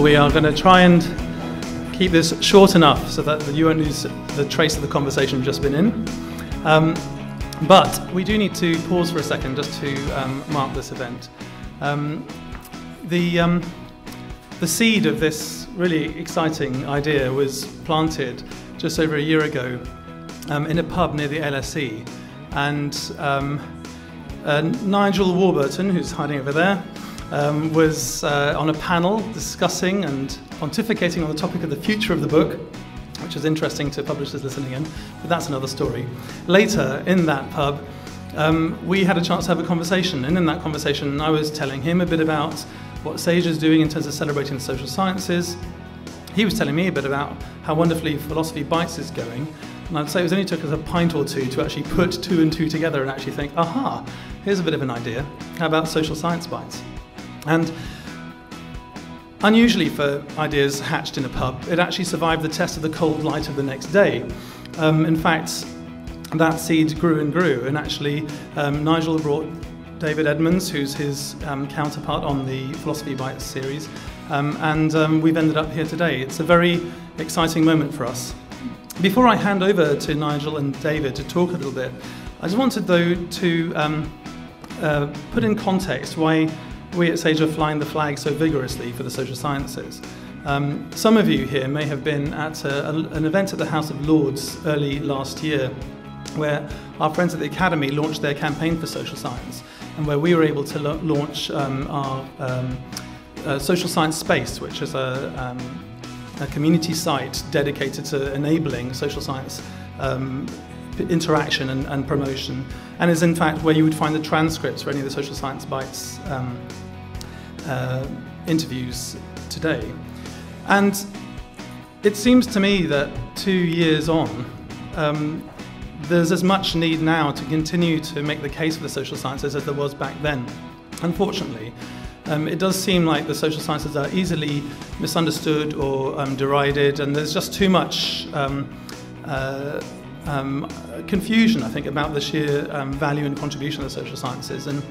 We are going to try and keep this short enough so that you won't lose the trace of the conversation we've just been in. But we do need to pause for a second just to mark this event. The seed of this really exciting idea was planted just over a year ago in a pub near the LSE. And Nigel Warburton, who's hiding over there, was on a panel discussing and pontificating on the topic of the future of the book, which is interesting to publishers listening in, but that's another story. Later, in that pub, we had a chance to have a conversation, and in that conversation I was telling him a bit about what Sage is doing in terms of celebrating the social sciences. He was telling me a bit about how wonderfully Philosophy Bites is going, and I'd say it only took us a pint or two to actually put two and two together and actually think, aha, here's a bit of an idea. How about Social Science Bites? And unusually for ideas hatched in a pub, it actually survived the test of the cold light of the next day. In fact, that seed grew and grew, and actually Nigel brought David Edmonds, who's his counterpart on the Philosophy Bites series, and we've ended up here today. It's a very exciting moment for us. Before I hand over to Nigel and David to talk a little bit, I just wanted though to put in context why we at Sage are flying the flag so vigorously for the social sciences. Some of you here may have been at an event at the House of Lords early last year, where our friends at the Academy launched their campaign for social science, and where we were able to launch our social science space, which is a community site dedicated to enabling social science interaction and promotion, and is in fact where you would find the transcripts for any of the Social Science Bites interviews today. And it seems to me that 2 years on, there's as much need now to continue to make the case for the social sciences as there was back then. Unfortunately, it does seem like the social sciences are easily misunderstood or derided, and there's just too much confusion, I think, about the sheer value and contribution of the social sciences. And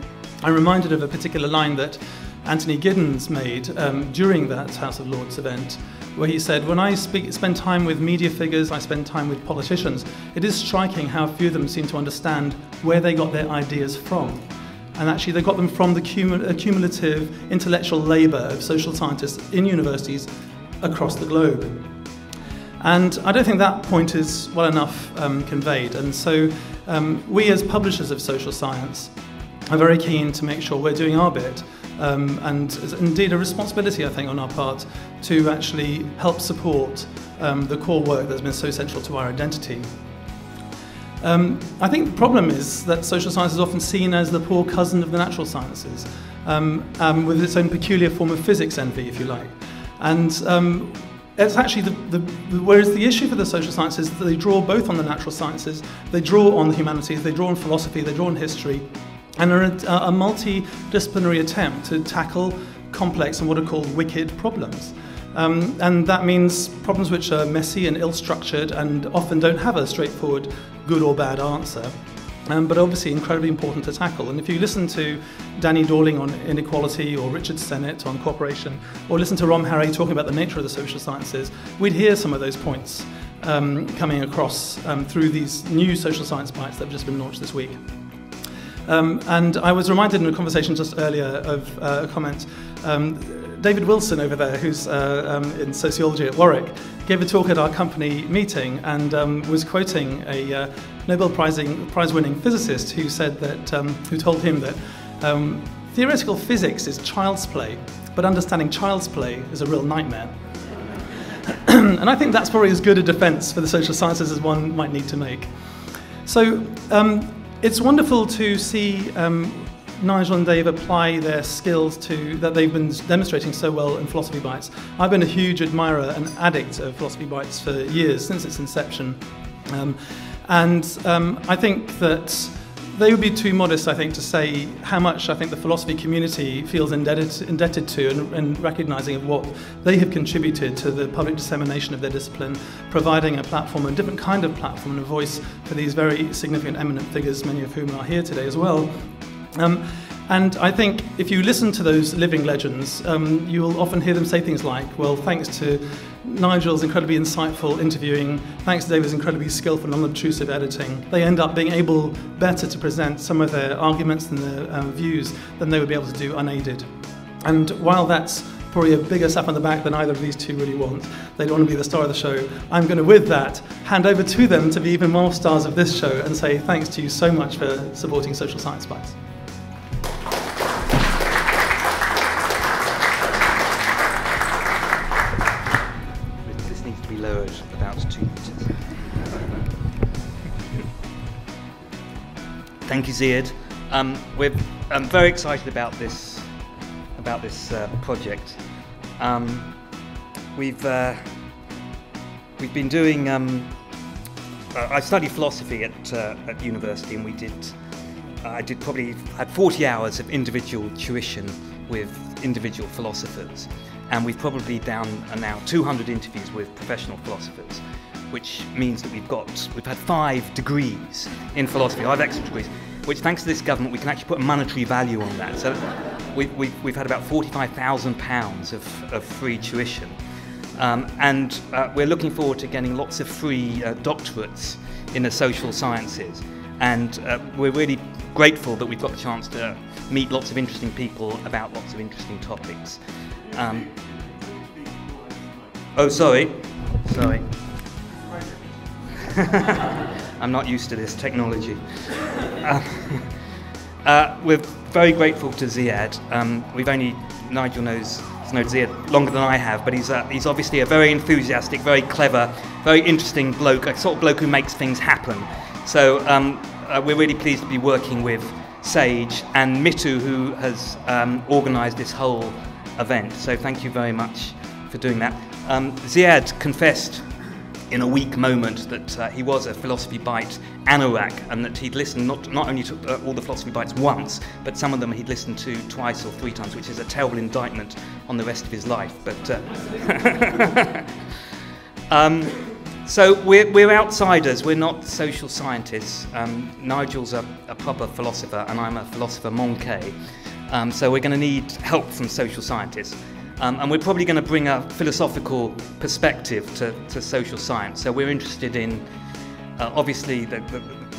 I'm reminded of a particular line that Anthony Giddens made during that House of Lords event, where he said, when I spend time with media figures, I spend time with politicians, it is striking how few of them seem to understand where they got their ideas from. And actually they got them from the cumulative intellectual labour of social scientists in universities across the globe. And I don't think that point is well enough conveyed. And so we as publishers of social science are very keen to make sure we're doing our bit, and indeed a responsibility, I think, on our part to actually help support the core work that's been so central to our identity. I think the problem is that social science is often seen as the poor cousin of the natural sciences, with its own peculiar form of physics envy, if you like. And it's actually whereas the issue for the social sciences is that they draw both on the natural sciences, they draw on the humanities, they draw on philosophy, they draw on history, and are a multidisciplinary attempt to tackle complex and what are called wicked problems. And that means problems which are messy and ill-structured and often don't have a straightforward good or bad answer, but obviously incredibly important to tackle. And if you listen to Danny Dorling on inequality, or Richard Sennett on cooperation, or listen to Rom Harry talking about the nature of the social sciences, we'd hear some of those points coming across through these new social science bites that have just been launched this week. And I was reminded in a conversation just earlier of a comment. David Wilson over there, who's in sociology at Warwick, gave a talk at our company meeting and was quoting a Nobel Prize-winning physicist who said that, who told him that theoretical physics is child's play, but understanding child's play is a real nightmare. And I think that's probably as good a defence for the social sciences as one might need to make. So it's wonderful to see Nigel and Dave apply their skills that they've been demonstrating so well in Philosophy Bites. I've been a huge admirer and addict of Philosophy Bites for years, since its inception. I think that they would be too modest, I think, to say how much I think the philosophy community feels indebted to and recognising of what they have contributed to the public dissemination of their discipline, providing a platform, a different kind of platform and a voice for these very significant eminent figures, many of whom are here today as well. And I think if you listen to those living legends, you will often hear them say things like, well, thanks to Nigel's incredibly insightful interviewing, thanks to David's incredibly skillful and unobtrusive editing, they end up being able better to present some of their arguments and their views than they would be able to do unaided. And while that's probably a bigger slap on the back than either of these two really want, they don't want to be the star of the show, I'm going to, with that, hand over to them to be even more stars of this show and say thanks to you so much for supporting Social Science Bites. Lowered about 2 meters. Thank you, Ziyad. We're very excited about this project. We've been doing. I studied philosophy at university, and I had 40 hours of individual tuition with individual philosophers. And we've probably done now 200 interviews with professional philosophers, which means that we've had 5 degrees in philosophy, 5 extra degrees, which thanks to this government we can actually put a monetary value on that. So we've had about £45,000 of free tuition. And we're looking forward to getting lots of free doctorates in the social sciences. And we're really grateful that we've got the chance to meet lots of interesting people about lots of interesting topics. Oh, sorry. I'm not used to this technology. We're very grateful to Ziyad. Nigel knows Ziyad longer than I have, but he's obviously a very enthusiastic, very clever, very interesting bloke, a sort of bloke who makes things happen. So we're really pleased to be working with Sage and Mitu, who has organised this whole event. So thank you very much for doing that. Ziyad confessed in a weak moment that he was a Philosophy Bite anorak, and that he'd listened not only to all the Philosophy Bites once, but some of them he'd listened to twice or 3 times, which is a terrible indictment on the rest of his life. But so we're outsiders, we're not social scientists. Nigel's a proper philosopher, and I'm a philosopher manqué. So we're going to need help from social scientists. And we're probably going to bring a philosophical perspective to social science. So we're interested in, obviously, the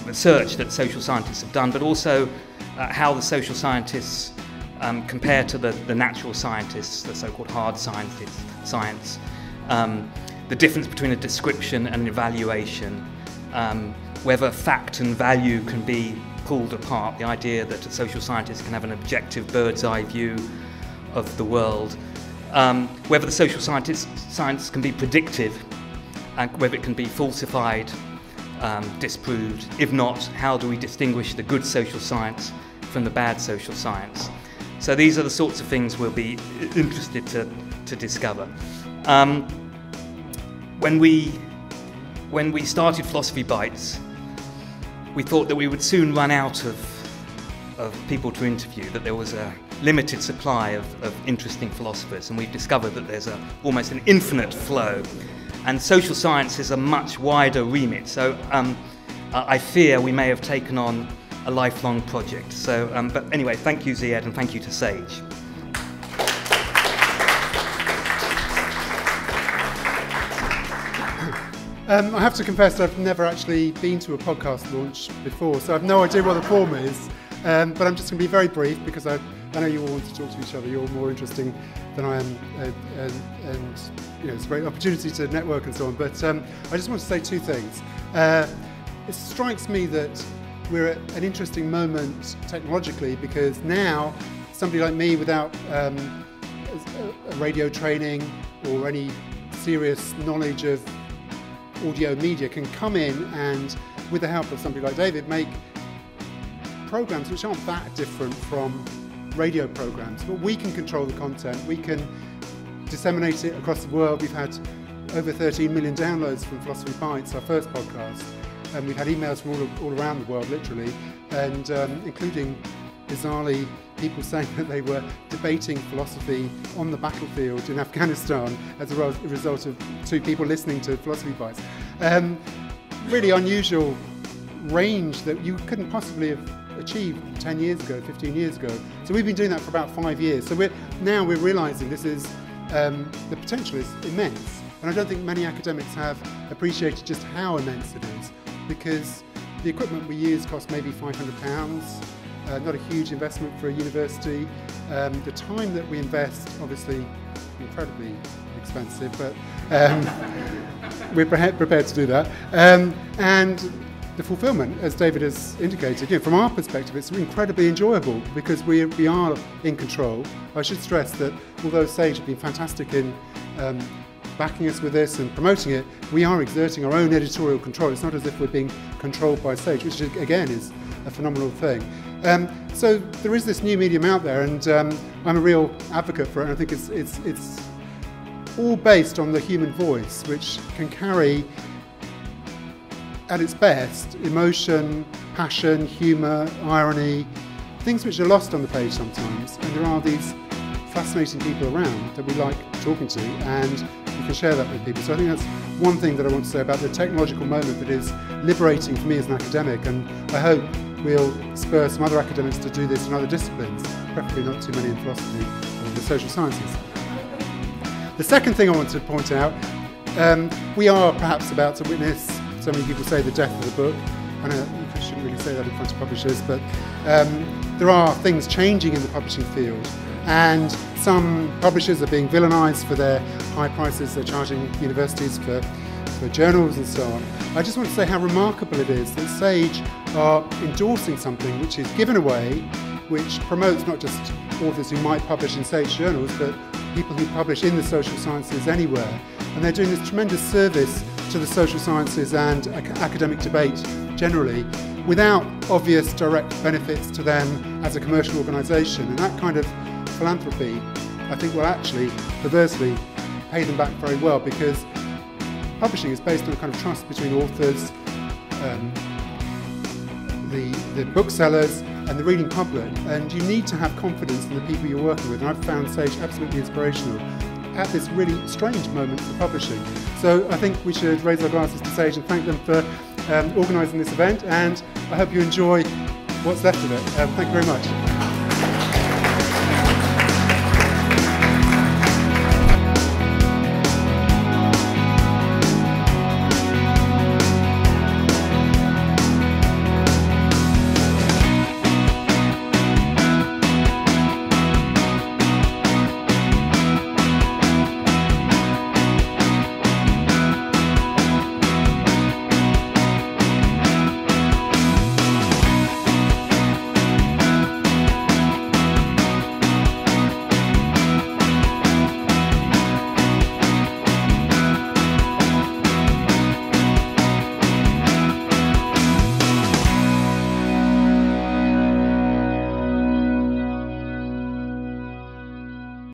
research that social scientists have done, but also how the social scientists compare to the natural scientists, the so-called hard science, the difference between a description and an evaluation, whether fact and value can be pulled apart, the idea that a social scientist can have an objective bird's eye view of the world, whether the social science can be predictive, and whether it can be falsified, disproved. If not, how do we distinguish the good social science from the bad social science? So these are the sorts of things we'll be interested to discover. When we started Philosophy Bites, we thought that we would soon run out of people to interview, that there was a limited supply of interesting philosophers, and we've discovered that there's almost an infinite flow, and social science is a much wider remit. So I fear we may have taken on a lifelong project. So, but anyway, thank you, Ziyad, and thank you to Sage. I have to confess I've never actually been to a podcast launch before, so I have no idea what the form is, but I'm just going to be very brief because I know you all want to talk to each other. You're more interesting than I am, and you know, it's a great opportunity to network and so on, but I just want to say 2 things. It strikes me that we're at an interesting moment technologically, because now somebody like me without a radio training or any serious knowledge of audio media can come in and, with the help of somebody like David, make programs which aren't that different from radio programs, but we can control the content, we can disseminate it across the world. We've had over 13 million downloads from Philosophy Bites, our first podcast, and we've had emails from all around the world, literally, and including, bizarrely, people saying that they were debating philosophy on the battlefield in Afghanistan as a result of two people listening to Philosophy Bites. Really unusual range that you couldn't possibly have achieved 10 years ago, 15 years ago. So we've been doing that for about 5 years. So we're realising this is, the potential is immense. And I don't think many academics have appreciated just how immense it is, because the equipment we use costs maybe £500, not a huge investment for a university. The time that we invest, obviously incredibly expensive, but we're prepared to do that. And the fulfilment, as David has indicated, from our perspective, it's incredibly enjoyable because we are in control. I should stress that although Sage have been fantastic in backing us with this and promoting it, we are exerting our own editorial control. It's not as if we're being controlled by Sage, which again is a phenomenal thing. So there is this new medium out there, and I'm a real advocate for it. And I think it's all based on the human voice, which can carry, at its best, emotion, passion, humour, irony, things which are lost on the page sometimes. And there are these fascinating people around that we like talking to, and we can share that with people. So I think that's one thing that I want to say about the technological moment that is liberating for me as an academic, and I hope we'll spur some other academics to do this in other disciplines, preferably not too many in philosophy or the social sciences. The second thing I want to point out, we are perhaps about to witness, so many people say, the death of the book. I know you shouldn't really say that in front of publishers, but there are things changing in the publishing field, and some publishers are being villainised for their high prices they're charging universities for journals and so on. I just want to say how remarkable it is that Sage are endorsing something which is given away, which promotes not just authors who might publish in Sage journals, but people who publish in the social sciences anywhere. And they're doing this tremendous service to the social sciences and academic debate generally, without obvious direct benefits to them as a commercial organisation. And that kind of philanthropy, I think, will actually perversely pay them back very well, because publishing is based on a kind of trust between authors, the booksellers and the reading public, and you need to have confidence in the people you're working with, and I've found Sage absolutely inspirational at this really strange moment for publishing. So I think we should raise our glasses to Sage and thank them for organising this event, and I hope you enjoy what's left of it. Thank you very much.